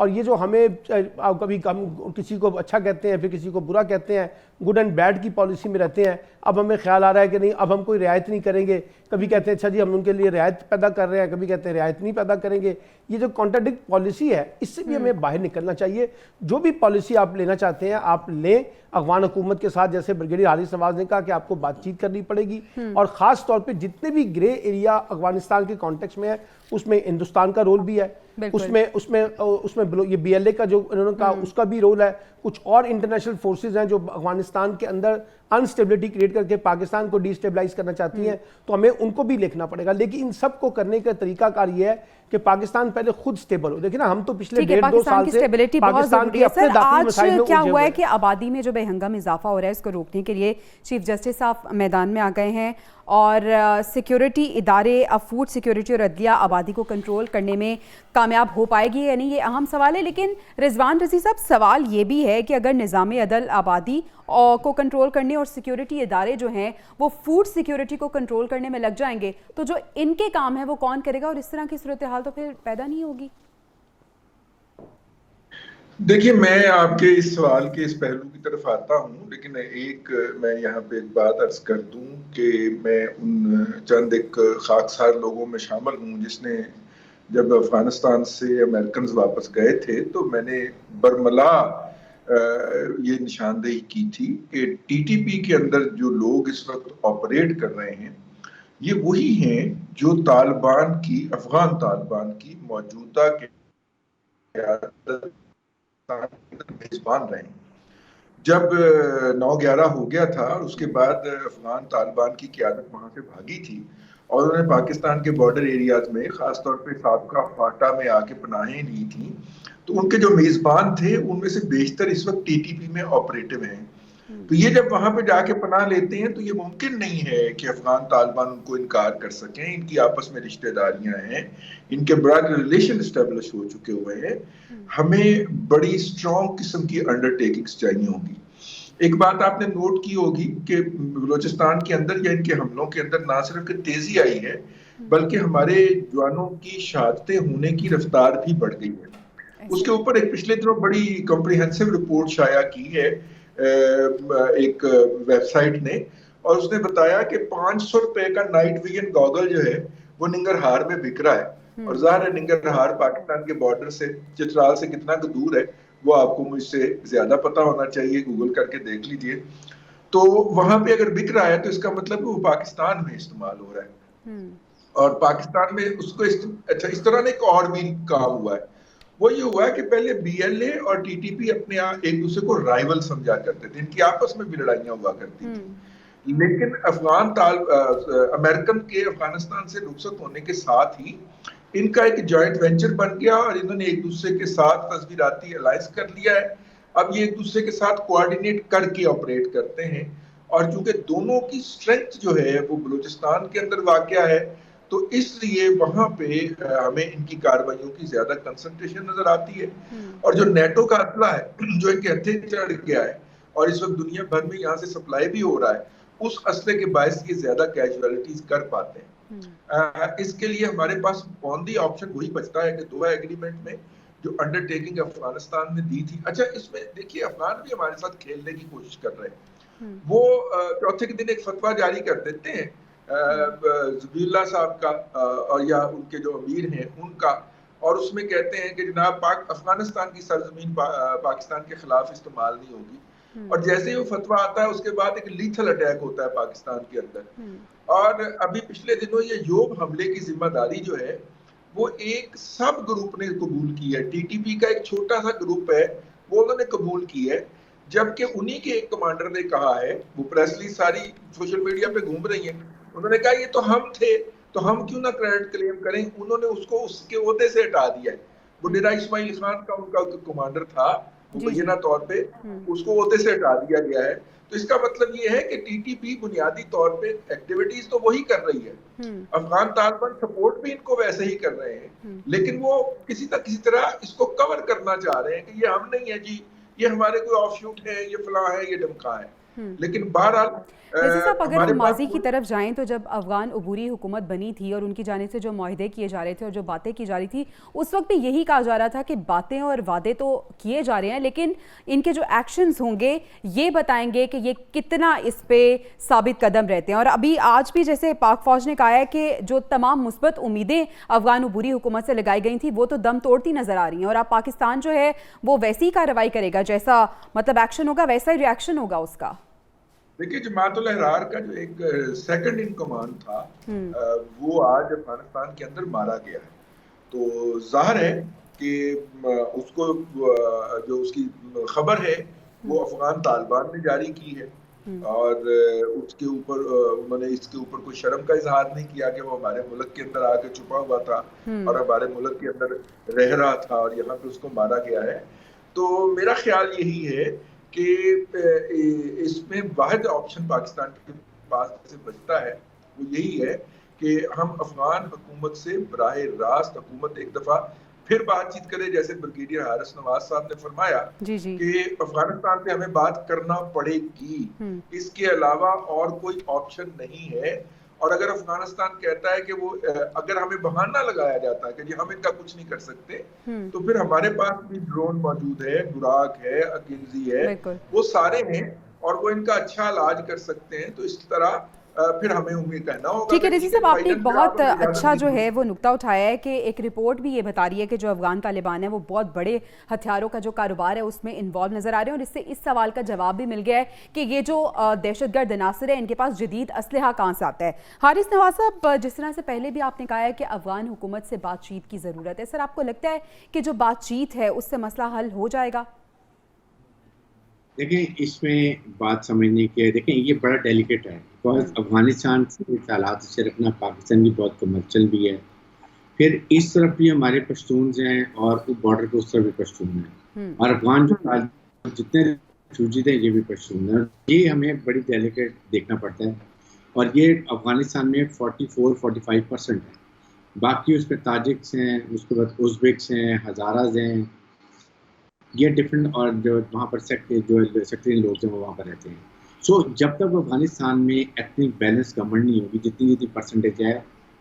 اور یہ جو ہمیں کبھی ہم کسی کو اچھا کہتے ہیں پھر کسی کو برا کہتے ہیں، گڈ اینڈ بیڈ کی پالیسی میں رہتے ہیں. اب ہمیں خیال آ رہا ہے کہ نہیں اب ہم کوئی رعایت نہیں کریں گے، کبھی کہتے ہیں اچھا جی ہم ان کے لیے رعایت پیدا کر رہے ہیں، کبھی کہتے ہیں رعایت نہیں پیدا کریں گے. یہ جو کانٹراڈکٹ پالیسی ہے اس سے بھی ہمیں باہر نکلنا چاہیے. جو بھی پالیسی آپ لینا چاہتے ہیں آپ لیں افغان حکومت کے ساتھ، جیسے بریگیڈیئر حارث نواز نے کہا کہ آپ کو بات چیت کرنی پڑے گی، اور خاص طور پہ جتنے بھی گرے ایریا افغانستان کے کانٹیکس میں ہے اس میں ہندوستان کا رول بھی ہے، اس میں یہ بی ایل اے کا جو انہوں نے کہا اس کا بھی رول ہے. کچھ اور انٹرنیشنل فورسز ہیں جو افغانستان کے اندر انسٹیبلٹی کریٹ کر کے پاکستان کو ڈی اسٹیبلائز کرنا چاہتی ہیں، تو ہمیں ان کو بھی دیکھنا پڑے گا. لیکن ان سب کو کرنے کا طریقہ کار یہ ہے کہ پاکستان پہلے خود سٹیبل ہو. دیکھیں نا ہم تو پچھلے 1.5-2 سال سے پاکستان کے اپنے داخلی مسائل میں کیا ہوا ہے کہ آبادی میں جو بے ہنگم اضافہ ہو رہا ہے اس کو روکنے کے لیے چیف جسٹس صاحب میدان میں آ گئے ہیں، اور سیکیورٹی ادارے فوڈ سیکیورٹی اور عدلیہ آبادی کو کنٹرول کرنے میں کامیاب ہو پائے گی یا نہیں، یہ اہم سوال ہے. لیکن رضوان رضی صاحب سوال یہ بھی ہے کہ اگر نظام عدل آبادی کو کنٹرول کرنے اور سیکیورٹی ادارے جو ہیں وہ فوڈ سیکیورٹی کو کنٹرول کرنے میں لگ جائیں گے تو جو ان کے کام ہے وہ کون کرے گا، اور اس طرح کی صورتحال تو پھر پیدا نہیں ہوگی. دیکھیے میں آپ کے اس سوال کے اس پہلو کی طرف آتا ہوں، لیکن میں یہاں پہ ایک بات عرض کر دوں کہ میں ان چند ایک خاکسار لوگوں میں شامل ہوں جس نے جب افغانستان سے امریکنز واپس گئے تھے تو میں نے برملا یہ نشاندہی کی تھی کہ ٹی ٹی پی کے اندر جو لوگ اس وقت آپریٹ کر رہے ہیں یہ وہی ہیں جو افغان طالبان کی موجودہ میزبان رہے ہیں. جب 9/11 ہو گیا تھا اور اس کے بعد افغان طالبان کی قیادت وہاں سے بھاگی تھی اور انہوں نے پاکستان کے بارڈر ایریاز میں خاص طور پہ سابقہ فاٹا میں آ کے پناہیں لی تھیں، تو ان کے جو میزبان تھے ان میں سے بیشتر اس وقت ٹی ٹی پی میں آپریٹو ہیں. تو یہ جب وہاں پہ جا کے پناہ لیتے ہیں تو یہ ممکن نہیں ہے کہ افغان طالبان ان کو انکار کر سکیں. ان کی آپس میں رشتہ داریاں ہیں، ان کے برادر ریلیشن اسٹیبلش ہو چکے ہوئے ہیں. ہمیں بڑی اسٹرانگ قسم کی انڈرٹیکنگز چاہیے ہوں گی. ایک بات آپ نے نوٹ کی ہوگی کہ بلوچستان کے اندر یا ان کے حملوں کے اندر نہ صرف کہ تیزی آئی ہے بلکہ ہمارے جوانوں کی شہادتیں ہونے کی رفتار بھی بڑھ گئی ہے. اس کے اوپر ایک پچھلے دنوں بڑی کمپریہنسو رپورٹ شائع کی ہے ایک ویب سائٹ نے، اور اس نے بتایا کہ 500 روپے کا نائٹ ویژن گوگل جو ہے وہ ننگرہار میں بک رہا ہے. اور ظاہر ہے ننگرہار پاکستان کے بارڈر سے چترال سے کتنا دور ہے وہ آپ کو مجھ سے زیادہ پتا ہونا چاہیے، گوگل کر کے دیکھ لیجئے. تو وہاں پہ اگر بک رہا ہے تو اس کا مطلب وہ پاکستان میں استعمال ہو رہا ہے، اور پاکستان میں اس کو اچھا اس طرح ایک اور بھی کام ہوا ہے. وہ یہ ہوا ہے کہ پہلے بی ایل اے اور ٹی ٹی پی اپنے ایک دوسرے کو رائیول سمجھا کرتے تھے، ان کی آپس میں بھی لڑائیاں ہوا کرتی تھی. لیکن امریکن کے افغانستان سے رخصت ہونے کے ساتھ ہی ان کا ایک جوائنٹ وینچر بن گیا اور انہوں نے ایک دوسرے کے ساتھ تصویراتی الائنس کر لیا ہے. اب یہ ایک دوسرے کے ساتھ کوآرڈینیٹ کر کے آپریٹ کرتے ہیں، اور چونکہ دونوں کی اسٹرینتھ جو ہے وہ بلوچستان کے اندر واقع ہے تو اس لیے وہاں پہ ہمیں ان کی کارروائیوں کی زیادہ کنسنٹریشن نظر آتی ہے. اور جو نیٹو کا اسلحہ ہے جو ان کے ہتھے چڑھ گیا ہے اور اس وقت دنیا بھر میں یہاں سے سپلائی بھی ہو رہا ہے، اس اسلحے کے باعث یہ زیادہ کیجوالٹیز کر پاتے ہیں. اس کے لیے ہمارے پاس اونلی آپشن وہی بچتا ہے کہ دوحہ ایگریمنٹ میں جو انڈر ٹیکنگ افغانستان نے دی تھی. اچھا اس میں دیکھیے افغان بھی ہمارے ساتھ کھیلنے کی کوشش کر رہے ہیں. وہ چوتھے کے دن ایک فتویٰ جاری کر دیتے ہیں ذبیح اللہ صاحب کا اور یا ان کے جو امیر ہیں ان کا، اور اس میں کہتے ہیں کہ جناب افغانستان کی سرزمین پاکستان کے خلاف استعمال نہیں ہوگی. اور جیسے ہی وہ فتویٰ آتا ہے اس کے بعد ایک لیتھل اٹیک ہوتا ہے پاکستان کے اندر. اور ابھی پچھلے دنوں یہ یوب حملے کی ذمہ داری جو ہے وہ ایک سب گروپ نے قبول کی ہے. ٹی ٹی پی کا ایک چھوٹا سا گروپ ہے وہ انہوں نے قبول کی ہے، جبکہ انہی کے ایک کمانڈر نے کہا ہے، وہ پریس ریلیز ساری سوشل میڈیا پہ گھوم رہی ہیں، انہوں نے کہا یہ تو ہم تھے تو ہم کیوں نہ کریڈٹ کلیم کریں. انہوں نے اس کو اس کے عہدے سے ہٹا دیا ہے. وہ ڈیرہ اسماعیل خان کا ان کا کمانڈر تھا، مبینہ طور پہ اس کو عہدے سے ہٹا دیا گیا ہے. تو اس کا مطلب یہ ہے کہ ٹی ٹی پی بنیادی طور پہ ایکٹیویٹیز تو وہی کر رہی ہے، افغان طالبان سپورٹ بھی ان کو ویسے ہی کر رہے ہیں، لیکن وہ کسی نہ کسی طرح اس کو کور کرنا چاہ رہے ہیں کہ یہ ہم نہیں ہے جی، یہ ہمارے کوئی آف شوٹ ہے، یہ فلاں ہے، یہ ڈمکا ہے. لیکن بہرحال ویسے صاحب اگر ہم ماضی کی طرف جائیں تو جب افغان عبوری حکومت بنی تھی اور ان کی جانب سے جو معاہدے کیے جا رہے تھے اور جو باتیں کی جا رہی تھی اس وقت بھی یہی کہا جا رہا تھا کہ باتیں اور وعدے تو کیے جا رہے ہیں لیکن ان کے جو ایکشنز ہوں گے یہ بتائیں گے کہ یہ کتنا اس پہ ثابت قدم رہتے ہیں. اور ابھی آج بھی جیسے پاک فوج نے کہا ہے کہ جو تمام مثبت امیدیں افغان عبوری حکومت سے لگائی گئی تھیں وہ تو دم توڑتی نظر آ رہی ہیں اور اب پاکستان جو ہے وہ ویسی ہی کارروائی کرے گا, جیسا مطلب ایکشن ہوگا ویسا ہی ریاکشن ہوگا اس کا. دیکھیے جماعت الاحرار کا جو ایک سیکنڈ ان کمانڈ تھا وہ آج افغانستان کے اندر مارا گیا ہے. تو ظاہر ہے کہ اس کو جو اس کی خبر ہے وہ افغان طالبان نے جاری کی ہے اور اس کے اوپر انہوں نے اس کے اوپر کوئی شرم کا اظہار نہیں کیا کہ وہ ہمارے ملک کے اندر آ کے چھپا ہوا تھا اور ہمارے ملک کے اندر رہ رہا تھا اور یہاں پہ اس کو مارا گیا ہے. تو میرا خیال یہی ہے کہ اس میں واحد آپشن پاکستان کے پاس سے بچتا ہے وہ یہی ہے کہ ہم افغان حکومت سے براہ راست حکومت ایک دفعہ پھر بات چیت کرے, جیسے بریگیڈیئر حارث نواز صاحب نے فرمایا کہ افغانستان سے ہمیں بات کرنا پڑے گی, اس کے علاوہ اور کوئی آپشن نہیں ہے. اور اگر افغانستان کہتا ہے کہ وہ اگر ہمیں بہانہ لگایا جاتا ہے کہ جی ہم ان کا کچھ نہیں کر سکتے تو پھر ہمارے پاس بھی ڈرون موجود ہے, براق ہے, اکینزی ہے, وہ سارے ہیں اور وہ ان کا اچھا علاج کر سکتے ہیں. تو اس طرح پھر ہمیں امید کہنا ہوگا. ٹھیک ہے رضی صاحب, آپ نے ایک بہت اچھا جو ہے وہ نقطہ اٹھایا ہے کہ ایک رپورٹ بھی یہ بتا رہی ہے کہ جو افغان طالبان ہے وہ بہت بڑے ہتھیاروں کا جو کاروبار ہے اس میں انوالو نظر آ رہے ہیں اور اس سے اس سوال کا جواب بھی مل گیا ہے کہ یہ جو دہشت گرد عناصر ہے ان کے پاس جدید اسلحہ کہاں سے آتا ہے. حارث نواز صاحب, جس طرح سے پہلے بھی آپ نے کہا ہے کہ افغان حکومت سے بات چیت کی ضرورت ہے, سر آپ کو لگتا ہے کہ جو بات چیت ہے اس سے مسئلہ حل ہو جائے گا؟ دیکھیں اس میں بات سمجھنے کی, دیکھیں یہ بڑا ڈیلیکیٹ ہے بیکاز افغانستان سے حالات سے رکھنا پاکستان کی بہت کمرشل بھی ہے. پھر اس طرف بھی ہمارے پشتونز ہیں اور بارڈر کے اس طرف بھی پشتون ہیں اور افغان جو جتنے ریفیوجی تھے یہ بھی پشتون ہیں. یہ ہمیں بڑی ڈیلیکیٹ دیکھنا پڑتا ہے اور یہ افغانستان میں 44-45% ہے. باقی اس پہ تاجکس ہیں, اس کے بعد ازبیکس ہیں, ہزاراز ہیں, یہ ڈفرینٹ اور جو وہاں پر سیکٹرین لوگ ہیں وہ وہاں پر رہتے ہیں. سو جب تک افغانستان میں ایتنک بیلنس گورنمنٹ نہیں ہوگی, جتنی پرسنٹیج ہے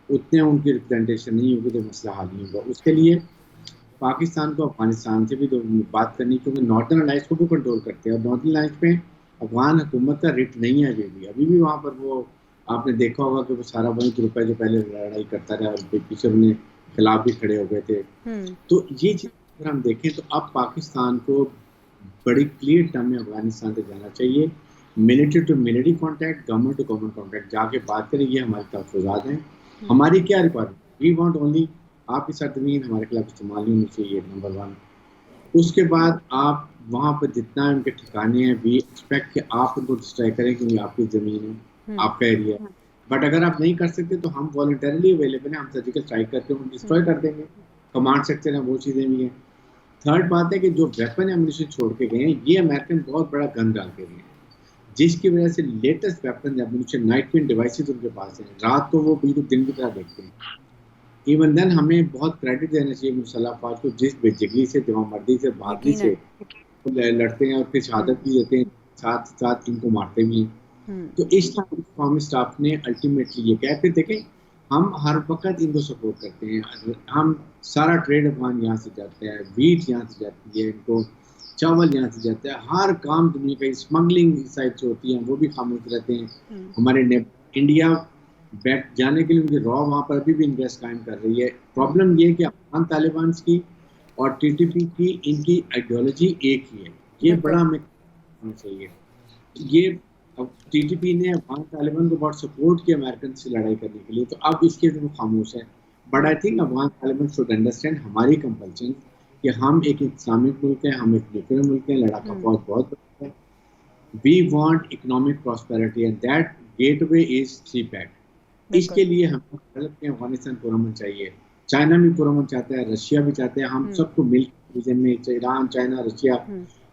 اتنے ان کی ریپرزنٹیشن نہیں ہوگی تو مسئلہ حل نہیں ہوگا. اس کے لیے پاکستان کو افغانستان سے بھی تو بات کرنی, کیونکہ نارتھرن الائنس کو بھی کنٹرول کرتے ہیں اور نارتھرن الائنس میں افغان حکومت کا ریٹ نہیں ہے ابھی بھی وہاں پر. وہ آپ نے دیکھا ہوگا کہ وہ سارا وہی گروپ ہے جو پہلے لڑائی کرتا رہا اور پیچھے انہیں خلاف بھی کھڑے ہو گئے تھے. تو یہ چیز اگر ہم دیکھیں تو اب پاکستان کو بڑی کلیئر ٹرم میں افغانستان سے جانا چاہیے. Military to military contact, government to government contact جا کے بات کریں. یہ ہمارے تحفظات ہیں. ہماری کیا ریکوائرمنٹ, وی وانٹ اونلی آپ کی سرزمین ہمارے خلاف استعمال نہیں ہونی چاہیے, نمبر 1. اس کے بعد آپ وہاں پر جتنا ان کے ٹھکانے ہیں وی ایکسپیکٹ کہ آپ ان کو ڈسٹرائی کریں کیونکہ آپ کی زمین ہے, آپ کا ایریا ہے. بٹ اگر آپ نہیں کر سکتے تو ہم والنٹریلی اویلیبل ہیں, ہم سرجیکل اسٹرائک کر کے ان کو ڈسٹرائی کر دیں گے. کمانڈ سیکٹر ہیں, وہ چیزیں بھی ہیں. تھرڈ بات ہے کہ جو ویپن ایمونیشن چھوڑ کے گئے ہیں یہ امریکن بہت بڑا گن ڈال کے گئے ہیں, جس کی وجہ سے latest weapon ammunition night vision devices ان کے پاس ہیں. رات کو وہ بالکل دن کی طرح دیکھتے ہیں. ایون دین ہمیں بہت کریڈٹ دینا چاہیے مسلح افواج کو, جس بے جگری سے, جمع مردی سے, بہادری سے لڑتے ہیں اور پھر شہادت بھی دیتے ہیں, ساتھ ساتھ ان کو مارتے بھی ہیں. تو اس طرح قومی اسٹاف نے الٹیمیٹلی یہ کہہ کے دیکھیں ہم ہر وقت ان کو سپورٹ کرتے ہیں. ہم سارا ٹریڈ افغان یہاں سے جاتا ہے, ویٹ یہاں سے جاتی ہے, ان کو چاول یہاں سے جاتا ہے, ہر کام دنیا کا اسمگلنگ سائٹ سے ہوتی ہے, وہ بھی خاموش رہتے ہیں. ہمارے انڈیا بیٹھ جانے کے لیے ان کی را وہاں پر ابھی بھی انویسٹ قائم کر رہی ہے. پرابلم یہ ہے کہ افغان طالبان کی اور ٹی ٹی پی کی ان کی آئیڈیالوجی ایک ہی ہے. یہ بڑا ہمیں ہونا چاہیے. یہ ٹی ٹی پی نے افغان طالبان کو بہت سپورٹ کیا امریکن سے لڑائی کرنے کے لیے, تو اب اس کے وہ خاموش ہے. But I think Afghan Taliban should understand ہماری کمپلشن کہ ہم ایک اسلامک ملک ہیں, ہم ایک نیوکلیر ملک ہیں, لڑاکا فوج بہت بڑا ہے. We want economic prosperity and that gateway is through peace. اس کے لیے ہم افغانستان کو امن چاہیے, چائنا بھی پرامن چاہتا ہے, رشیا بھی چاہتا ہے. ہم سب کو مل کے ریجن میں ایران, چائنا, رشیا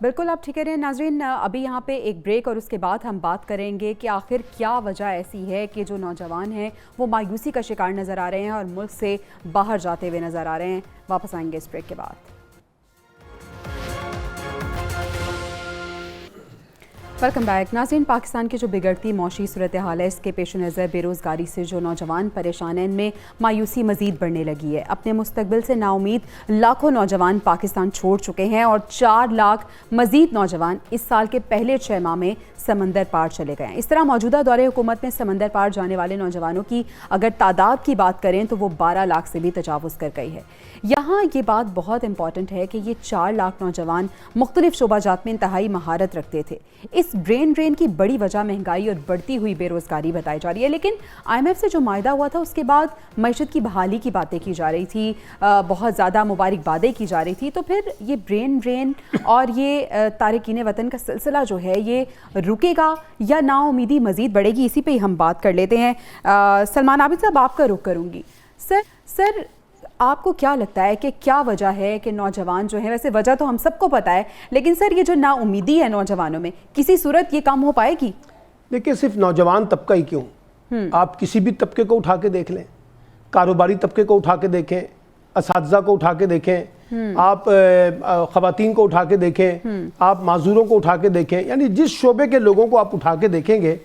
بالکل آپ ٹھیک کہہ رہے ہیں۔ ناظرین ابھی یہاں پہ ایک بریک اور اس کے بعد ہم بات کریں گے کہ آخر کیا وجہ ایسی ہے کہ جو نوجوان ہیں وہ مایوسی کا شکار نظر آ رہے ہیں اور ملک سے باہر جاتے ہوئے نظر آ رہے ہیں۔ واپس آئیں گے اس بریک کے بعد۔ Welcome back. ناظرین پاکستان کی جو بگڑتی معاشی صورتحال ہے اس کے پیش نظر بے روزگاری سے جو نوجوان پریشان ہیں ان میں مایوسی مزید بڑھنے لگی ہے۔ اپنے مستقبل سے نا امید لاکھوں نوجوان پاکستان چھوڑ چکے ہیں اور 4 لاکھ مزید نوجوان اس سال کے پہلے 6 ماہ میں سمندر پار چلے گئے ہیں۔ اس طرح موجودہ دور حکومت میں سمندر پار جانے والے نوجوانوں کی اگر تعداد کی بات کریں تو وہ 12 لاکھ سے بھی تجاوز کر گئی ہے۔ یہاں یہ بات بہت امپورٹنٹ ہے کہ یہ 4 لاکھ نوجوان مختلف شعبہ جات میں انتہائی مہارت رکھتے تھے۔ اس برین ڈرین کی بڑی وجہ مہنگائی اور بڑھتی ہوئی بے روزگاری بتائی جا رہی ہے، لیکن IMF سے جو معاہدہ ہوا تھا اس کے بعد معیشت کی بحالی کی باتیں کی جا رہی تھی، بہت زیادہ مبارکبادیں کی جا رہی تھی، تو پھر یہ برین ڈرین اور یہ تارکین وطن کا سلسلہ جو ہے یہ رکے گا یا نا امیدی مزید بڑھے گی؟ اسی پہ ہی ہم بات کر لیتے ہیں۔ سلمان عابد صاحب آپ کا رخ کروں گی۔ سر آپ کو کیا لگتا ہے کہ کیا وجہ ہے کہ نوجوان جو ہیں، ویسے وجہ تو ہم سب کو پتہ ہے، لیکن سر یہ جو نا امیدی ہے نوجوانوں میں کسی صورت یہ کم ہو پائے گی؟ دیکھیں صرف نوجوان طبقہ ہی کیوں، آپ کسی بھی طبقے کو اٹھا کے دیکھ لیں، کاروباری طبقے کو اٹھا کے دیکھیں، اساتذہ کو اٹھا کے دیکھیں، آپ خواتین کو اٹھا کے دیکھیں، آپ معذوروں کو اٹھا کے دیکھیں، یعنی جس شعبے کے لوگوں کو آپ اٹھا کے دیکھیں گے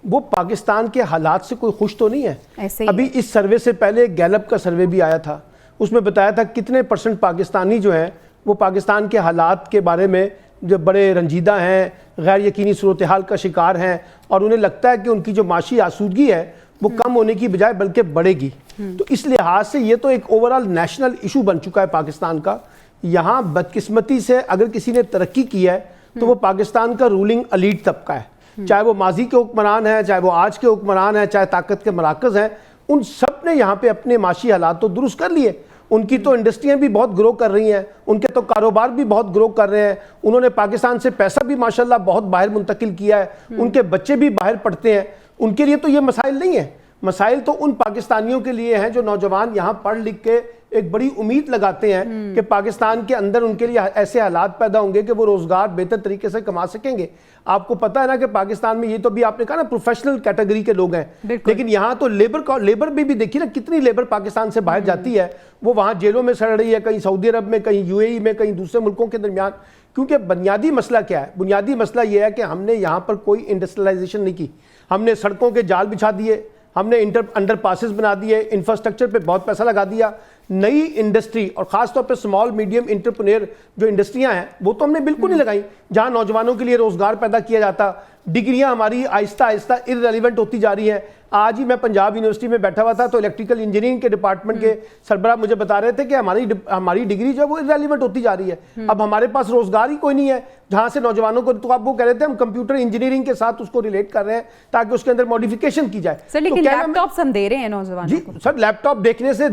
وہ پاکستان کے حالات سے کوئی خوش تو نہیں ہے۔ ابھی اس سروے سے پہلے گیلپ کا سروے بھی آیا تھا، اس میں بتایا تھا کتنے % پاکستانی جو ہیں وہ پاکستان کے حالات کے بارے میں جو بڑے رنجیدہ ہیں، غیر یقینی صورتحال کا شکار ہیں، اور انہیں لگتا ہے کہ ان کی جو معاشی آسودگی ہے وہ کم ہونے کی بجائے بلکہ بڑھے گی۔ تو اس لحاظ سے یہ تو ایک اوورآل نیشنل ایشو بن چکا ہے پاکستان کا۔ یہاں بدقسمتی سے اگر کسی نے ترقی کی ہے تو وہ پاکستان کا رولنگ الیٹ طبقہ ہے، چاہے وہ ماضی کے حکمران ہیں، چاہے وہ آج کے حکمران ہیں، چاہے طاقت کے مراکز ہیں، ان سب نے یہاں پہ اپنے معاشی حالات تو درست کر لیے۔ ان کی تو انڈسٹریاں بھی بہت گرو کر رہی ہیں، ان کے تو کاروبار بھی بہت گرو کر رہے ہیں، انہوں نے پاکستان سے پیسہ بھی ماشاءاللہ بہت باہر منتقل کیا ہے، ان کے بچے بھی باہر پڑھتے ہیں۔ ان کے لیے تو یہ مسائل نہیں ہیں، مسائل تو ان پاکستانیوں کے لیے ہیں جو نوجوان یہاں پڑھ لکھ کے ایک بڑی امید لگاتے ہیں کہ پاکستان کے اندر ان کے لیے ایسے حالات پیدا ہوں گے کہ وہ روزگار بہتر طریقے سے کما سکیں گے۔ آپ کو پتہ ہے نا کہ پاکستان میں یہ تو بھی آپ نے کہا نا پروفیشنل کیٹیگری کے لوگ ہیں، لیکن یہاں تو لیبر بھی دیکھیے نا کتنی لیبر پاکستان سے باہر جاتی ہے، وہ وہاں جیلوں میں سڑ رہی ہے، کہیں سعودی عرب میں، کہیں UAE میں، کہیں دوسرے ملکوں کے درمیان۔ کیونکہ بنیادی مسئلہ کیا ہے؟ بنیادی مسئلہ یہ ہے کہ ہم نے یہاں پر کوئی انڈسٹریلائزیشن نہیں کی، ہم نے سڑکوں کے جال بچھا دیے، ہم نے انڈر پاسز بنا دیے، انفراسٹرکچر پہ بہت پیسہ لگا دیا۔ نئی انڈسٹری اور خاص طور پہ سمال میڈیم انٹرپرینور جو انڈسٹریاں ہیں وہ تو ہم نے بالکل نہیں لگائیں جہاں نوجوانوں کے لیے روزگار پیدا کیا جاتا۔ ڈگریاں ہماری آہستہ آہستہ ارریلیونٹ ہوتی جا رہی ہیں۔ آج ہی میں پنجاب یونیورسٹی میں بیٹھا ہوا تھا تو الیکٹریکل انجینئرنگ کے ڈپارٹمنٹ کے سربراہ مجھے بتا رہے تھے کہ ہماری ڈگری جو ہے وہ ارریلیونٹ ہوتی جا رہی ہے، اب ہمارے پاس روزگار ہی کوئی نہیں ہے جہاں سے نوجوانوں کو، تو آپ وہ کہہ رہے تھے ہم کمپیوٹر انجینئرنگ کے ساتھ اس کو ریلیٹ کر رہے ہیں تاکہ اس کے اندر موڈیفیکیشن کی جائے۔ سر لیکن لیپ ٹاپس ہم دے رہے ہیں نوجوانوں کو۔ سر لیپ ٹاپ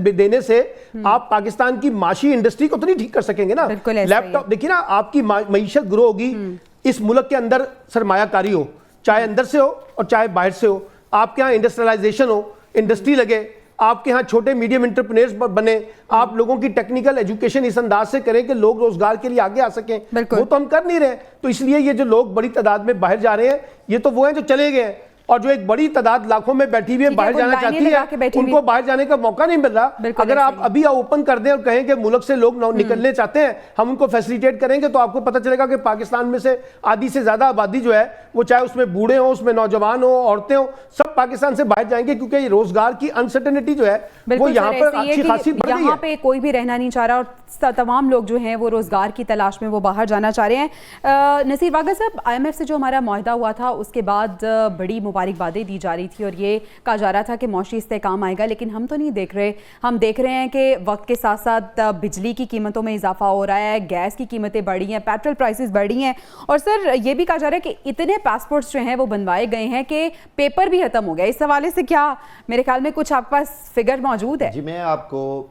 دینے سے آپ پاکستان کی معاشی انڈسٹری کو تو نہیں ٹھیک کر سکیں گے نا۔ لیپ ٹاپ دیکھیے نا، آپ کی معیشت گرو ہوگی اس ملک کے اندر سرمایہ کاری ہو، چاہے اندر سے ہو اور چاہے باہر سے ہو، آپ کے ہاں انڈسٹریلائزیشن ہو، انڈسٹری لگے، آپ کے ہاں چھوٹے میڈیم انٹرپرینرز بنے، آپ لوگوں کی ٹیکنیکل ایجوکیشن اس انداز سے کریں کہ لوگ روزگار کے لیے آگے آ سکیں۔ وہ تو ہم کر نہیں رہے، تو اس لیے یہ جو لوگ بڑی تعداد میں باہر جا رہے ہیں یہ تو وہ ہیں جو چلے گئے ہیں، اور جو ایک بڑی تعداد لاکھوں میں بیٹھی ہوئی ہے باہر جانا چاہتی ہے ان کو باہر جانے کا موقع نہیں مل رہا۔ اگر آپ ابھی اوپن کر دیں اور کہیں کہ ملک سے لوگ نکلنے چاہتے ہیں، ہم ان کو فیسیلیٹیٹ کریں گے، تو آپ کو پتہ چلے گا کہ پاکستان میں سے آدھی سے زیادہ آبادی جو ہے وہ چاہے اس میں بوڑھے ہوں، اس میں نوجوان ہوں، عورتیں ہوں، سب پاکستان سے باہر جائیں گے، کیونکہ یہ روزگار کی انسرٹنٹی جو ہے وہ یہاں پر اچھی خاصی بڑھ گئی ہے۔ یہاں پہ کوئی بھی رہنا نہیں چاہ رہا اور تمام لوگ جو ہیں وہ روزگار کی تلاش میں وہ باہر جانا چاہ رہے ہیں۔ نصیر واگا صاحب، IMF سے جو ہمارا معاہدہ ہوا تھا اس کے بعد بڑی مبارکبادیں دی جا رہی تھی اور یہ کہا جا رہا تھا کہ معاشی استحکام آئے گا، لیکن ہم تو نہیں دیکھ رہے۔ ہم دیکھ رہے ہیں کہ وقت کے ساتھ ساتھ بجلی کی قیمتوں میں اضافہ ہو رہا ہے، گیس کی قیمتیں بڑھی ہیں، پیٹرول پرائسز بڑھی ہیں، اور سر یہ بھی کہا جا رہا ہے کہ اتنے پاسپورٹس جو ہیں وہ بنوائے گئے ہیں کہ پیپر بھی ختم ہو گیا۔ اس حوالے سے کیا میرے خیال میں کچھ آپ کے پاس فگر موجود ہے؟ جی میں آپ کو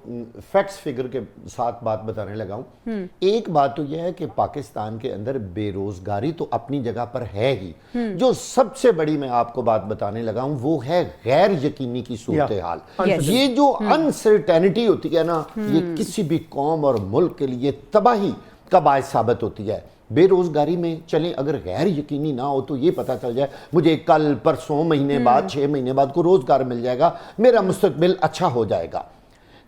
فیکٹس فگر کے ساتھ بات بات بتانے لگا ہوں. ایک بات تو یہ ہے کہ پاکستان کے اندر بے روزگاری تو اپنی جگہ پر ہے ہی. جو سب سے بڑی میں آپ کو بات بتانے لگا ہوں وہ ہے غیر یقینی کی صورتحال. یہ جو انسرٹینٹی ہوتی ہے نا یہ کسی بھی قوم اور ملک کے لیے تباہی کا باعث ثابت ہوتی ہے. بے روزگاری میں چلیں اگر غیر یقینی نہ ہو تو یہ پتہ چل جائے مجھے کل پرسوں مہینے بعد 6 مہینے بعد کو روزگار مل جائے گا, میرا مستقبل اچھا ہو جائے گا.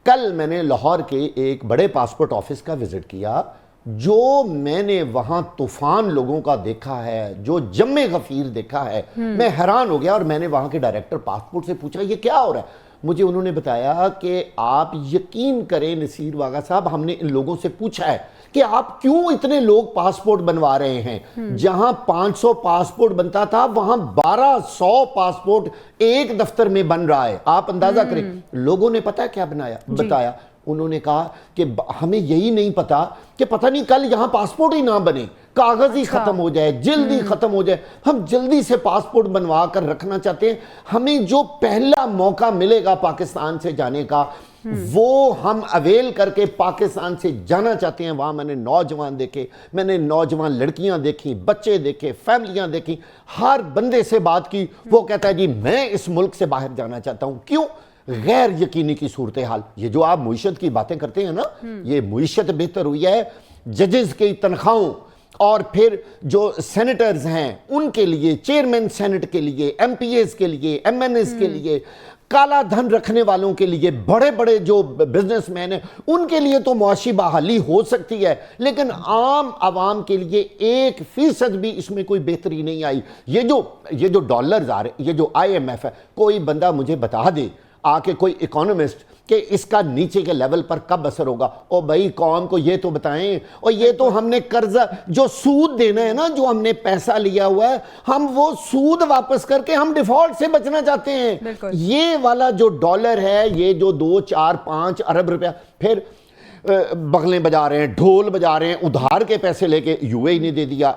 کل میں نے لاہور کے ایک بڑے پاسپورٹ آفس کا وزٹ کیا. جو میں نے وہاں طوفان لوگوں کا دیکھا ہے, جو جم غفیر دیکھا ہے, میں حیران ہو گیا. اور میں نے وہاں کے ڈائریکٹر پاسپورٹ سے پوچھا یہ کیا ہو رہا ہے. مجھے انہوں نے بتایا کہ آپ یقین کریں نصیر واغا صاحب, ہم نے ان لوگوں سے پوچھا ہے کہ آپ کیوں اتنے لوگ پاسپورٹ بنوا رہے ہیں. جہاں 500 پاسپورٹ بنتا تھا وہاں 1200 پاسپورٹ ایک دفتر میں بن رہا ہے. آپ اندازہ کریں. لوگوں نے پتہ ہے کیا بتایا, انہوں نے کہا کہ ہمیں یہی نہیں پتا کہ پتہ نہیں کل یہاں پاسپورٹ ہی نہ بنے, کاغذ ہی ختم ہو جائے, جلدی ختم ہو جائے, ہم جلدی سے پاسپورٹ بنوا کر رکھنا چاہتے ہیں. ہمیں جو پہلا موقع ملے گا پاکستان سے جانے کا وہ ہم اویل کر کے پاکستان سے جانا چاہتے ہیں. وہاں میں نے نوجوان دیکھے, میں نے نوجوان لڑکیاں دیکھیں, بچے دیکھے, فیملیاں دیکھیں. ہر بندے سے بات کی, وہ کہتا ہے جی میں اس ملک سے باہر جانا چاہتا ہوں. کیوں؟ غیر یقینی کی صورتحال. یہ جو آپ معیشت کی باتیں کرتے ہیں نا, یہ معیشت بہتر ہوئی ہے. ججز کی تنخواہوں اور پھر جو سینیٹرز ہیں ان کے لیے, چیئرمین سینٹ کے لیے, ایم پی ایز کے لیے, ایم این ایز کے لیے, کالا دھن رکھنے والوں کے لیے, بڑے بڑے جو بزنس مین ہیں ان کے لیے تو معاشی بحالی ہو سکتی ہے, لیکن عام عوام کے لیے 1% بھی اس میں کوئی بہتری نہیں آئی. یہ جو ڈالرز آ رہے, یہ جو IMF ہے, کوئی بندہ مجھے بتا دے آ کے, کوئی اکانومسٹ, کہ اس کا نیچے کے لیول پر کب اثر ہوگا. او بھائی قوم کو یہ تو بتائیں. اور یہ تو ہم نے قرضہ جو سود دینا ہے نا, جو ہم نے پیسہ لیا ہوا ہے, ہم وہ سود واپس کر کے ہم ڈیفالٹ سے بچنا چاہتے ہیں. یہ والا جو ڈالر ہے, یہ جو 2, 4, 5 ارب روپیہ, پھر بغلیں بجا رہے ہیں, ڈھول بجا رہے ہیں, ادھار کے پیسے لے کے UAE نے دے دیا,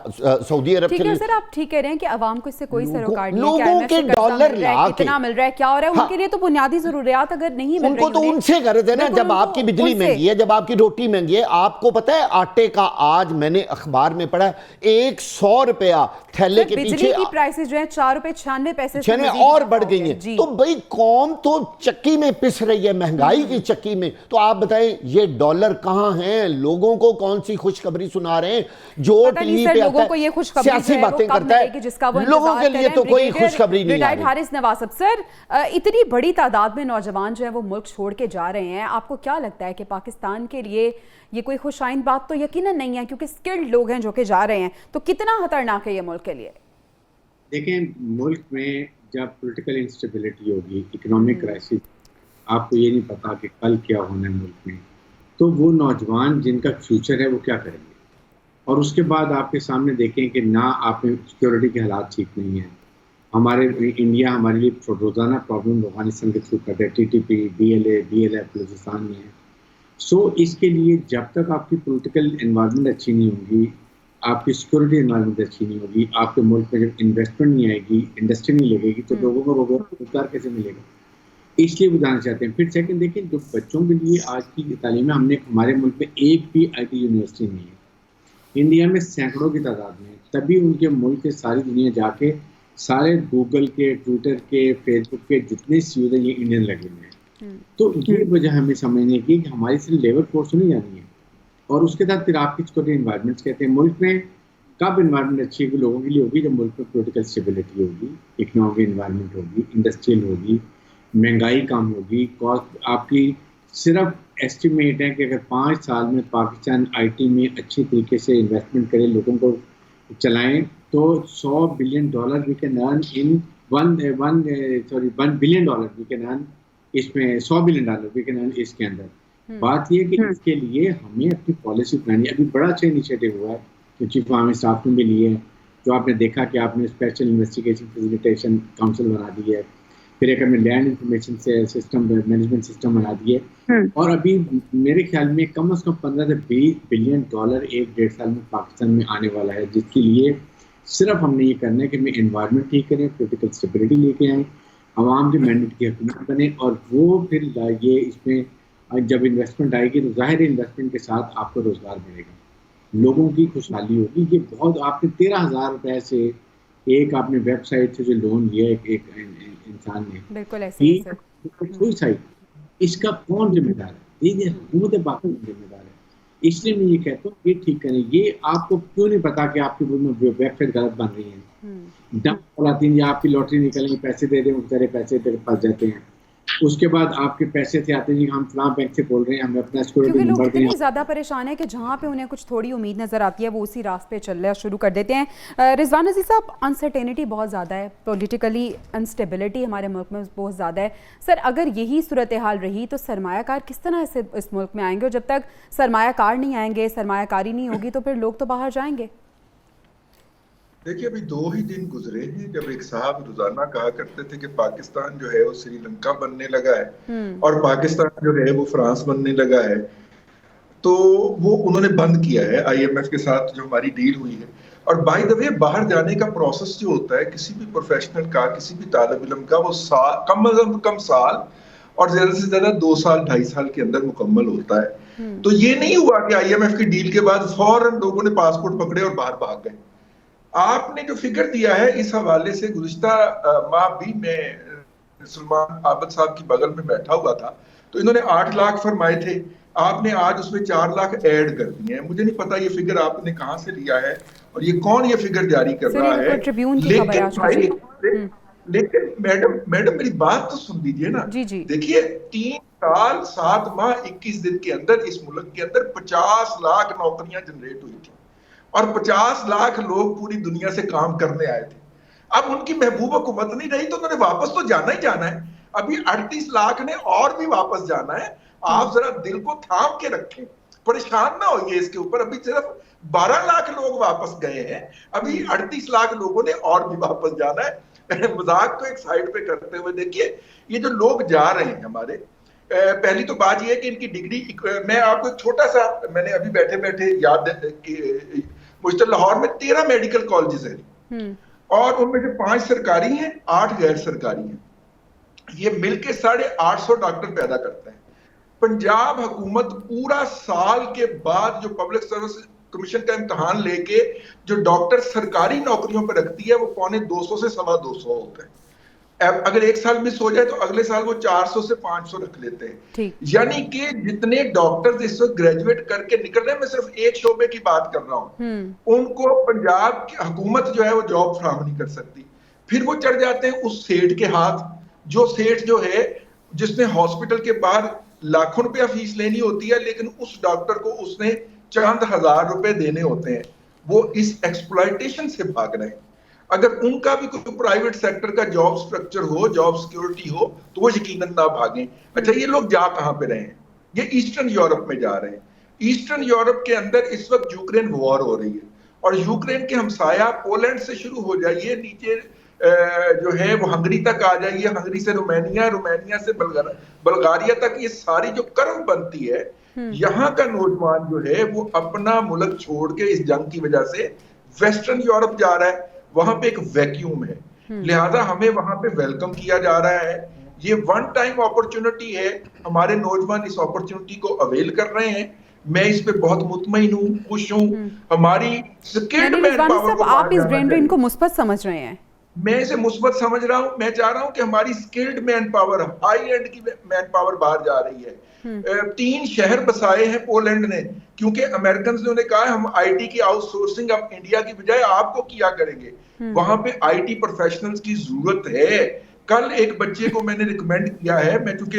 سعودی عرب ٹھیک ہے سر, آپ ٹھیک کہہ رہے ہیں کہ عوام کو اس سے کوئی سروکار نہیں ہے, لوگوں کے ڈالر لا کے کتنا مل رہا ہے, کیا ہو رہا ہے, ان کے لیے تو بنیادی ضروریات اگر نہیں مل رہی, ان کو تو ان سے غرض ہے نا. جب آپ کی بجلی مہنگی ہے, جب آپ کی روٹی مہنگی ہے, آپ کو پتہ ہے آٹے کا آج میں نے اخبار میں پڑھا 100 روپیہ تھیلے کے پیچھے. بجلی کی پرائسز جو ہیں 4.96 روپے اور بڑھ گئی ہیں. تو بھئی قوم تو چکی میں پس رہی ہے, مہنگائی کی چکی میں. تو آپ بتائیں یہ ڈالر کہاں ہیں؟ لوگوں کو کون سی خوشخبری سنا رہے ہیں؟ جو ٹی وی پہ آتا ہے سیاسی باتیں کرتا ہے, لوگوں کے لیے تو کوئی خوشخبری نہیں آ رہی. حارث نواسب سر, اتنی بڑی تعداد میں نوجوان جو ہیں وہ ملک چھوڑ کے جا رہے ہیں, آپ کو کیا لگتا ہے کہ پاکستان کے لیے یہ کوئی خوش آئند بات تو یقیناً نہیں ہے, کیونکہ اسکلڈ لوگ ہیں جو کہ جا رہے ہیں, تو کتنا خطرناک ہے یہ ملک کے لیے؟ دیکھیں ملک میں جب پولیٹیکل انسٹیبلٹی ہوگی, اکنامک کرائسس, آپ کو یہ نہیں پتا کہ کل کیا ہونا ہے ملک میں, تو وہ نوجوان جن کا فیوچر ہے وہ کیا کریں گے؟ اور اس کے بعد آپ کے سامنے دیکھیں کہ نہ آپ میں سیکورٹی کے حالات ٹھیک نہیں ہیں. ہمارے انڈیا ہمارے لیے روزانہ پرابلم افغانستان کے تھرو کرتے ہیں, TTP, BLA, بلوچستان میں ہے. سو اس کے لیے جب تک آپ کی پولیٹیکل انوائرمنٹ اچھی نہیں ہوگی, آپ کی سیکورٹی انوائرمنٹ اچھی نہیں ہوگی, آپ کے ملک میں جب انویسٹمنٹ نہیں آئے گی, انڈسٹری نہیں لگے گی, تو لوگوں کو روزگار کیسے ملے گا؟ اس لیے بتانا چاہتے ہیں. پھر سیکنڈ دیکھیں, جو بچوں کے لیے آج کی تعلیم میں, ہمارے ملک میں ایک بھی IT یونیورسٹی نہیں ہے. انڈیا میں سینکڑوں کی تعداد میں, تبھی ان کے ملک کے ساری دنیا جا کے سارے گوگل کے, ٹویٹر کے, فیس بک کے جتنے سیوز ہیں یہ انڈین لگے ہوئے ہیں. تو یہ وجہ ہمیں سمجھنے کی کہ ہماری صرف لیبر فورس نہیں جانی ہے, اور اس کے ساتھ پھر آپ کی سیکورٹی انوائرمنٹس کہتے ہیں. ملک میں کب انوائرمنٹ اچھی ہوگی لوگوں کے لیے ہوگی؟ جب ملک میں پولیٹیکل اسٹیبلٹی ہوگی, اکنامک انوائرمنٹ ہوگی, انڈسٹریل ہوگی, مہنگائی کم ہوگی. کاسٹ آپ کی صرف ایسٹیمیٹ ہے کہ اگر 5 سال میں پاکستان IT میں اچھی طریقے سے انویسٹمنٹ کرے, لوگوں کو چلائیں, تو $100 billion we can earn in $1 billion we can earn اس میں, $100 بلین وی کین ارن اس کے اندر. بات یہ ہے کہ اس کے لیے ہمیں اپنی پالیسی بنانی. ابھی بڑا اچھا انیشیٹو ہوا ہے جو چیف آف اسٹاف نے بھی لی ہے, جو آپ نے دیکھا کہ آپ نے اسپیشل انویسٹیگیشن فیسیلیٹیشن کاؤنسل بنا دی ہے, پھر ایک ہم نے land information system management system بنا دیے, اور ابھی میرے خیال میں کم از کم $15 سے $20 بلین 1-1.5 سال میں پاکستان میں آنے والا ہے, جس کے لیے صرف ہم نے یہ کرنا ہے کہ ہمیں انوائرمنٹ ٹھیک کریں, پولیٹیکل اسٹیبلٹی لے کے آئیں, عوام کے مینڈیٹ کی حکومت بنے, اور وہ پھر یہ اس میں اور جب انویسٹمنٹ آئے گی تو ظاہر انویسٹمنٹ کے ساتھ آپ کا روزگار بڑھے گا, لوگوں کی خوشحالی ہوگی. یہ بہت, آپ نے 13,000 روپے سے ایک آپ نے ویب سائٹ سے جو لون لیا ایک انسان نے, بالکل ایسے ہی سر. سوئسائڈ, اس کا کون ذمہ دار ہے؟ یہ حکومت پاکستان ذمہ دار ہے. اس لیے میں یہ کہتا ہوں یہ ٹھیک کریں. یہ آپ کو کیوں نہیں پتا کہ آپ کی ویب سائٹ غلط بن رہی ہے؟ ڈمپ کراتی ہیں یا آپ کی لاٹری نکلیں, پیسے دے دیں, بیچارے پیسے پھنس جاتے ہیں. اس کے بعد آپ کے پیسے سے آتے ہیں ہم فلاں بینک سے بول رہے ہیں, ہمیں اپنا سیکورٹی کیونکہ لوگ نمبر دیں. اتنے زیادہ پریشان ہیں کہ جہاں پہ انہیں کچھ تھوڑی امید نظر آتی ہے وہ اسی راستے پہ چلنا شروع کر دیتے ہیں. رضوان عزیز صاحب, انسرٹینٹی بہت زیادہ ہے, پولیٹیکلی انسٹیبلٹی ہمارے ملک میں بہت زیادہ ہے. سر اگر یہی صورتحال رہی تو سرمایہ کار کس طرح سے اس ملک میں آئیں گے؟ اور جب تک سرمایہ کار نہیں آئیں گے, سرمایہ کاری نہیں ہوگی تو پھر لوگ تو باہر جائیں گے. دیکھیے ابھی 2 ہی دن گزرے ہیں جب ایک صاحب روزانہ کہا کرتے تھے کہ پاکستان جو ہے وہ سری لنکا بننے لگا ہے اور پاکستان جو ہے وہ فرانس بننے لگا ہے. تو وہ انہوں نے بند کیا ہے IMF کے ساتھ جو ہماری ڈیل ہوئی ہے. اور بائی دا وے باہر جانے کا پروسیس جو ہوتا ہے کسی بھی پروفیشنل کا, کسی بھی طالب علم کا, وہ کم از کم سال اور زیادہ سے زیادہ 2 سال 2.5 سال کے اندر مکمل ہوتا ہے. تو یہ نہیں ہوا کہ IMF کی ڈیل کے بعد فوراً لوگوں نے پاسپورٹ پکڑے اور باہر بھاگ گئے. آپ نے جو فگر دیا ہے اس حوالے سے, گزشتہ ماہ بھی میں سلمان عابد صاحب کی بغل میں بیٹھا ہوا تھا تو انہوں نے 8 لاکھ فرمائے تھے, آپ نے آج اس میں 4 لاکھ ایڈ کر دیے ہیں. مجھے نہیں پتا یہ فگر آپ نے کہاں سے لیا ہے اور یہ کون یہ فگر جاری کر رہا ہے. لیکن میڈم میری بات تو سن لیجیے نا. دیکھیے 3 سال 7 ماہ 21 دن کے اندر اس ملک کے اندر 50 لاکھ نوکریاں جنریٹ ہوئی تھی اور 50 لاکھ لوگ پوری دنیا سے کام کرنے آئے تھے. اب ان کی محبوب حکومت نہیں رہی تو انہوں نے واپس تو جانا ہی جانا ہے. ابھی 38 لاکھ نے اور بھی واپس جانا ہے. آپ ذرا دل کو تھام کے رکھیں, پریشان نہ ہوئیے اس کے اوپر. ابھی صرف 12 لاکھ لوگ واپس گئے ہیں, ابھی 38 لاکھ لوگوں نے اور بھی واپس جانا ہے. مذاق کو ایک سائڈ پہ کرتے ہوئے دیکھیے یہ جو لوگ جا رہے ہیں ہمارے, پہلی تو بات یہ ہے کہ ان کی ڈگری, میں آپ کو ایک چھوٹا سا, میں نے ابھی بیٹھے بیٹھے یاد مجھے لاہور میں 13 میڈیکل کالجز ہیں اور ان میں سے 5 سرکاری ہیں, 8 غیر سرکاری ہیں. یہ مل کے 850 ڈاکٹر پیدا کرتے ہیں. پنجاب حکومت پورا سال کے بعد جو پبلک سروس کمیشن کا امتحان لے کے جو ڈاکٹر سرکاری نوکریوں پہ رکھتی ہے وہ 250 سے 225 ہوتے ہیں. اگر ایک سال مس ہو جائے تو اگلے سال وہ 400 سے 500 رکھ لیتے ہیں. یعنی کہ جتنے ڈاکٹر اس وقت گریجویٹ کر کے نکل رہے ہیں, میں صرف ایک شعبے کی بات کر رہا ہوں, ان کو پنجاب کی حکومت جو ہے وہ جاب فراہم نہیں کر سکتی. پھر وہ چڑھ جاتے ہیں اس سیٹ کے ہاتھ, جو سیٹ جو ہے جس نے ہاسپٹل کے باہر لاکھوں روپیہ فیس لینی ہوتی ہے لیکن اس ڈاکٹر کو اس نے چند ہزار روپے دینے ہوتے ہیں. وہ اس ایکسپلائٹیشن سے بھاگ رہے ہیں. اگر ان کا بھی کوئی پرائیویٹ سیکٹر کا جاب سٹرکچر ہو, جاب سیکیورٹی ہو, تو وہ یقیناً نہ بھاگیں. اچھا یہ لوگ جا کہاں پہ رہے ہیں؟ یہ ایسٹرن یورپ میں جا رہے ہیں. ایسٹرن یورپ کے اندر اس وقت یوکرین وار ہو رہی ہے اور یوکرین کے ہمسایہ پولینڈ سے شروع ہو جائیے, نیچے جو ہے وہ ہنگری تک آ جائیے, ہنگری سے رومانیہ, رومانیہ سے بلغاریہ تک, یہ ساری جو کرو بنتی ہے, یہاں کا نوجوان جو ہے وہ اپنا ملک چھوڑ کے اس جنگ کی وجہ سے ویسٹرن یورپ جا رہا ہے. وہاں پہ ایک ویکیوم ہے, لہذا ہمیں وہاں پہ ویلکم کیا جا رہا ہے. یہ ون ٹائم اپرچونٹی ہے, ہمارے نوجوان اس اپرچونٹی کو اویل کر رہے ہیں. میں اس پہ بہت مطمئن ہوں, خوش ہوں. ہماری سکلڈ مین پاور کو آپ اس برین ڈرین کو مثبت سمجھ رہے ہیں؟ میں اسے مثبت سمجھ رہا ہوں. میں چاہ رہا ہوں کہ ہماری skilled manpower, high end کی مین پاور باہر جا رہی ہے. 3 شہر بسائے ہیں پولینڈ نے, کیونکہ امریکنز نے کہا ہم آئی ٹی کی آؤٹ سورسنگ اب انڈیا کی بجائے آپ کو کیا کریں گے. وہاں پہ آئی ٹی پروفیشنلز کی ضرورت ہے. کل ایک بچے کو میں نے ریکمینڈ کیا ہے, میں چونکہ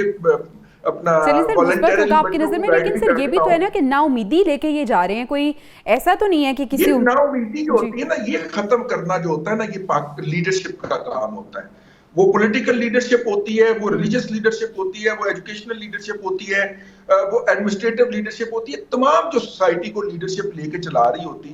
اپنا آپ کی نظر میں, لیکن سر یہ بھی تو ہے نا کہ نا امیدی لے کے یہ جا رہے ہیں, کوئی ایسا تو نہیں ہے کہ کسی نا امیدی جو ہوتی ہے نا, یہ ختم کرنا جو ہوتا ہے نا, یہ لیڈرشپ کا کام ہوتا ہے. وہ پولیٹیکل لیڈرشپ ہوتی ہے, وہ ریلیجس لیڈرشپ ہوتی ہے, وہ ایجوکیشنل لیڈرشپ ہوتی ہے, وہ ایڈمنسٹریٹو لیڈرشپ ہوتی ہے. تمام جو سوسائٹی کو لیڈرشپ لے کے چلا رہی ہوتی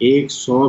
$100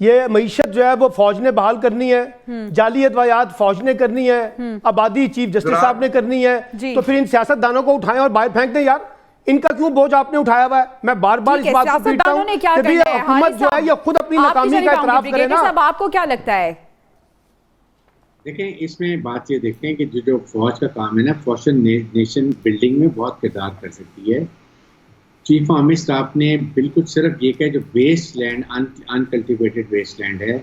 یہ معیشت جو ہے وہ فوج نے بحال کرنی ہے, جعلی ادویات فوج نے کرنی ہے, آبادی چیف جسٹس صاحب نے کرنی ہے, تو پھر ان سیاست دانوں کو اٹھائیں اور باہر پھینک دیں یار. ان کا کیوں بوجھ آپ نے اٹھایا ہوا ہے؟ میں بار بار اس بات کو پیٹتا ہوں کہ یہ حکومت جو ہے یہ خود اپنی ناکامی کا اعتراف کرے نا. آپ کو کیا لگتا ہے؟ دیکھیں اس میں بات یہ دیکھتے ہیں کہ جو فوج کا کام ہے نا, فوج نیشن بلڈنگ میں بہت کردار کر سکتی ہے. چیف آرمی اسٹاف نے بالکل صرف یہ کہ جو ویسٹ لینڈ انکلٹیویٹڈ ویسٹ لینڈ ہے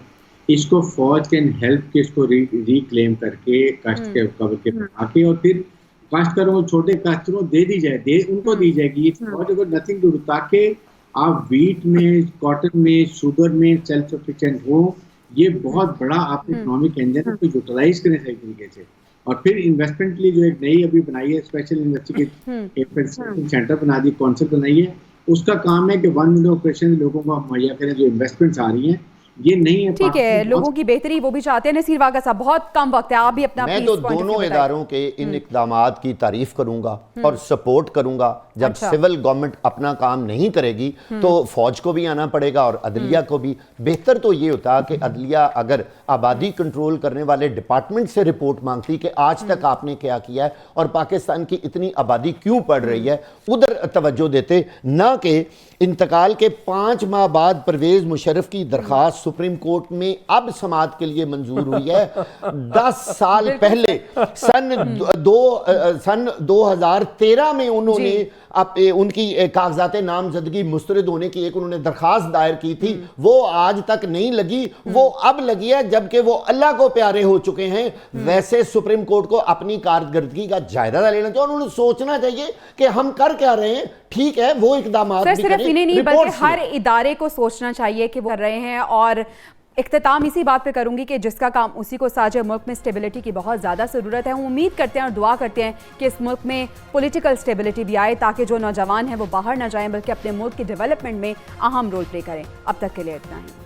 اس کو فوج کین ہیلپ کے اس کو ریکلیم کر کے کاشت کے کور کے بنا کے اور پھر کاشتکاروں کو چھوٹے کاشتکاروں کو دے دی جائے, ان کو دی جائے گی. فوج اگر نتھنگ ٹو ڈو تاکہ آپ ویٹ میں, کاٹن میں, شوگر میں سیلف سفیشینٹ ہو. یہ بہت بڑا آپ نے اکنامک انجن ہے, کو یوٹیلائز کریں صحیح طریقے سے. اور پھر انویسٹمنٹ کے لیے جو ایک نئی ابھی بنائی ہے اسپیشل انویسٹیگیشن سینٹر بنا دی, کونسل بنائی ہے, اس کا کام ہے کہ 1 ملین آپریشن لوگوں کو مہیا کریں. جو انویسٹمنٹس آ رہی ہیں یہ نہیں ہے, ٹھیک ہے, لوگوں کی بہتری وہ بھی چاہتے ہیں. نصیر واگا صاحب بہت کم وقت ہے, آپ بھی اپنا میں تو دونوں اداروں کے ان اقدامات کی تعریف کروں گا اور سپورٹ کروں گا. جب سول گورنمنٹ اپنا کام نہیں کرے گی تو فوج کو بھی آنا پڑے گا اور عدلیہ کو بھی. بہتر تو یہ ہوتا کہ عدلیہ اگر آبادی کنٹرول کرنے والے ڈپارٹمنٹ سے رپورٹ مانگتی کہ آج تک آپ نے کیا کیا ہے اور پاکستان کی اتنی آبادی کیوں بڑھ رہی ہے, ادھر توجہ دیتے, نہ کہ انتقال کے 5 ماہ بعد پرویز مشرف کی درخواست سپریم کورٹ میں اب سماعت کے لیے منظور ہوئی ہے. 10 سال پہلے سن 2013 میں انہوں نے ان کی کاغذات نامزدگی مسترد ہونے کی ایک انہوں نے درخواست دائر کی تھی, وہ آج تک نہیں لگی, وہ اب لگی ہے جبکہ وہ اللہ کو پیارے ہو چکے ہیں. ویسے سپریم کورٹ کو اپنی کارکردگی کا جائزہ لینا چاہیے, انہوں نے سوچنا چاہیے کہ ہم کر کیا رہے ہیں. ٹھیک ہے وہ اقدامات بھی صرف انہیں نہیں بلکہ ہر ادارے کو سوچنا چاہیے کہ وہ کر رہے ہیں. اور اختتام اسی بات پہ کروں گی کہ جس کا کام اسی کو ساجے. ملک میں اسٹیبلٹی کی بہت زیادہ ضرورت ہے. ہم امید کرتے ہیں اور دعا کرتے ہیں کہ اس ملک میں پولیٹیکل اسٹیبلٹی بھی آئے تاکہ جو نوجوان ہیں وہ باہر نہ جائیں بلکہ اپنے ملک کی ڈیولپمنٹ میں اہم رول پلے کریں. اب تک کے لیے اتنا ہی.